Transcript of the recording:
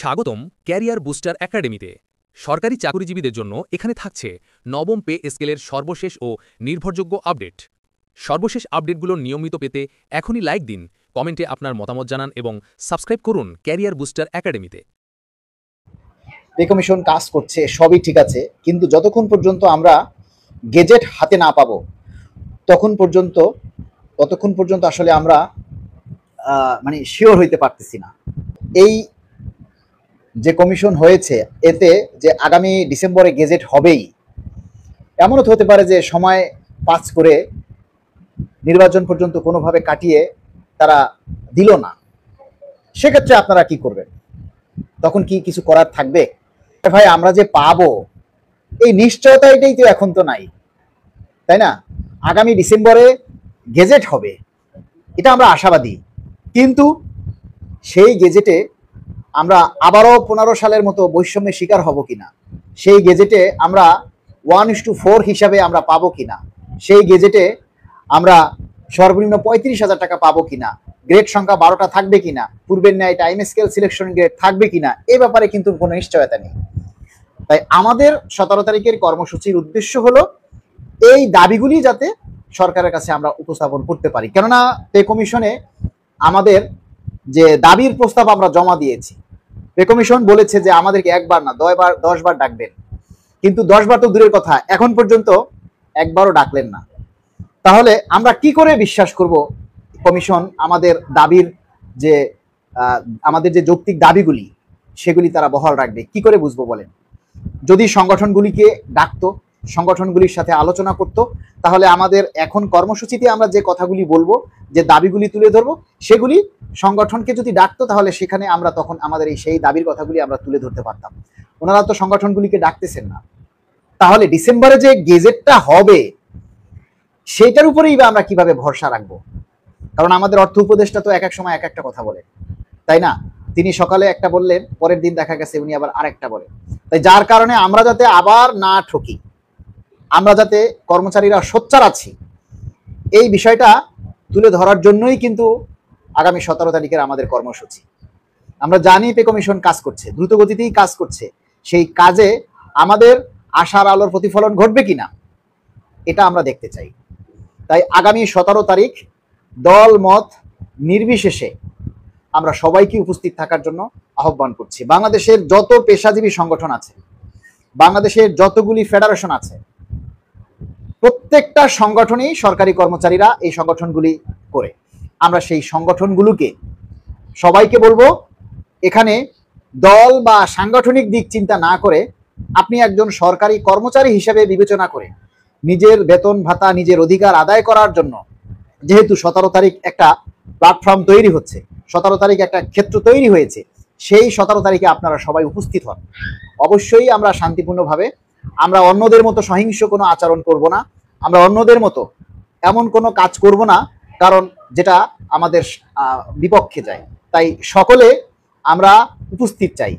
স্বাগতম career booster একাডেমিতে। সরকারি চাকরিজীবীদের জন্য এখানে থাকছে নবম পে স্কেলের সর্বশেষ ও নির্ভরযোগ্য আপডেট। সর্বশেষ আপডেটগুলো নিয়মিত পেতে এখনই লাইক দিন, কমেন্টে আপনার মতামত জানান এবং সাবস্ক্রাইব করুন ক্যারিয়ার বুস্টার একাডেমিতে। পে কমিশন কাজ করছে, সবই ঠিক আছে, কিন্তু যতক্ষণ পর্যন্ত আমরা গেজেট হাতে না পাবো ততক্ষণ পর্যন্ত আসলে আমরা শিওর হইতে পারতেছি না। এই যে কমিশন হয়েছে এতে যে আগামী ডিসেম্বরে গেজেট হবেই, এমনও হতে পারে যে সময় পাস করে নির্বাচন পর্যন্ত কোনোভাবে কাটিয়ে তারা দিল না। সেক্ষেত্রে আপনারা কি করবেন? তখন কি কিছু করার থাকবে? ভাই, আমরা যে পাবো এই নিশ্চয়তা এটাই তো এখন তো নাই, তাই না? আগামী ডিসেম্বরে গেজেট হবে, এটা আমরা আশাবাদী, কিন্তু সেই গেজেটে আমরা আবারও 15 সালের মতো বৈষম্যের শিকার হব কিনা, সেই গেজেটে আমরা 1:4 হিসাবে আমরা পাবো কিনা, সেই গেজেটে আমরা সর্বনিম্ন 35,000 টাকা পাবো কিনা, গ্রেড সংখ্যা 12টা থাকবে কিনা, পূর্বের ন্যায় টাইম স্কেল সিলেকশন গ্রেড থাকবে কিনা, এই ব্যাপারে কিন্তু কোনো নিশ্চয়তা নেই। তাই আমাদের 17 তারিখের কর্মসূচির উদ্দেশ্য হলো এই দাবিগুলি যাতে সরকারের কাছে আমরা উপস্থাপন করতে পারি। কেননা পে কমিশনে আমাদের যে দাবির প্রস্তাব আমরা জমা দিয়েছি, পে কমিশন বলেছে যে আমাদেরকে একবার না 10 বার ডাকবেন, কিন্তু 10 বার তো দূরের কথা, এখন পর্যন্ত একবারও ডাকলেন না। তাহলে আমরা কি করে বিশ্বাস করব কমিশন আমাদের দাবির যে আমাদের যে যৌক্তিক দাবিগুলি সেগুলি তারা বহাল রাখবে? কি করে বুঝবো বলেন? যদি সংগঠনগুলিকে ডাকতো, সংগঠনগুলির সাথে আলোচনা করত, তাহলে আমাদের এখন কর্মসূচিতে আমরা যে কথাগুলি বলবো, যে দাবিগুলি তুলে ধরবো, সেগুলি সংগঠনকে যদি ডাকতো তাহলে সেখানে আমরা তখন আমাদের সেই দাবির কথাগুলি আমরা তুলে ধরতে পারতাম। ওনারা তো সংগঠনগুলিকে ডাকতেছেন না। তাহলে ডিসেম্বরে যে গেজেটটা হবে সেটার উপরেই বা আমরা কিভাবে ভরসা রাখবো? কারণ আমাদের অর্থ উপদেষ্টা তো এক এক সময় এক একটা কথা বলে, তাই না? তিনি সকালে একটা বললেন, পরের দিন দেখা গেছে উনি আবার আরেকটা বলেন। তাই যার কারণে আমরা যাতে আবার না ঠকি, আমরা যাতে কর্মচারীরা সোচ্চার আছি, এই বিষয়টা তুলে ধরার জন্যই কিন্তু আগামী 17 তারিখের আমাদের কর্মসূচি। আমরা জানি পে কমিশন কাজ করছে, দ্রুত গতিতেই কাজ করছে, সেই কাজে আমাদের আশার আলোর প্রতিফলন ঘটবে কিনা এটা আমরা দেখতে চাই। তাই আগামী 17 তারিখ দল মত নির্বিশেষে আমরা সবাইকে উপস্থিত থাকার জন্য আহ্বান করছি। বাংলাদেশের যত পেশাজীবী সংগঠন আছে, বাংলাদেশের যতগুলি ফেডারেশন আছে, প্রত্যেকটা সংগঠনেই সরকারি কর্মচারীরা এই সংগঠনগুলি করে। আমরা সেই সংগঠনগুলোকে সবাইকে বলবো, এখানে দল বা সাংগঠনিক দিক চিন্তা না করে আপনি একজন সরকারি কর্মচারী হিসেবে বিবেচনা করে নিজের বেতন ভাতা, নিজের অধিকার আদায় করার জন্য, যেহেতু 17 তারিখ একটা প্ল্যাটফর্ম তৈরি হচ্ছে, 17 তারিখ একটা ক্ষেত্র তৈরি হয়েছে, সেই 17 তারিখে আপনারা সবাই উপস্থিত হন। অবশ্যই আমরা শান্তিপূর্ণভাবে, আমরা অন্যদের মতো সহিংস কোনো আচরণ করব না, আমরা অন্যদের মতো এমন কোনো কাজ করব না কারণ যেটা আমাদের বিপক্ষে যায়। তাই সকলে আমরা উপস্থিত চাই।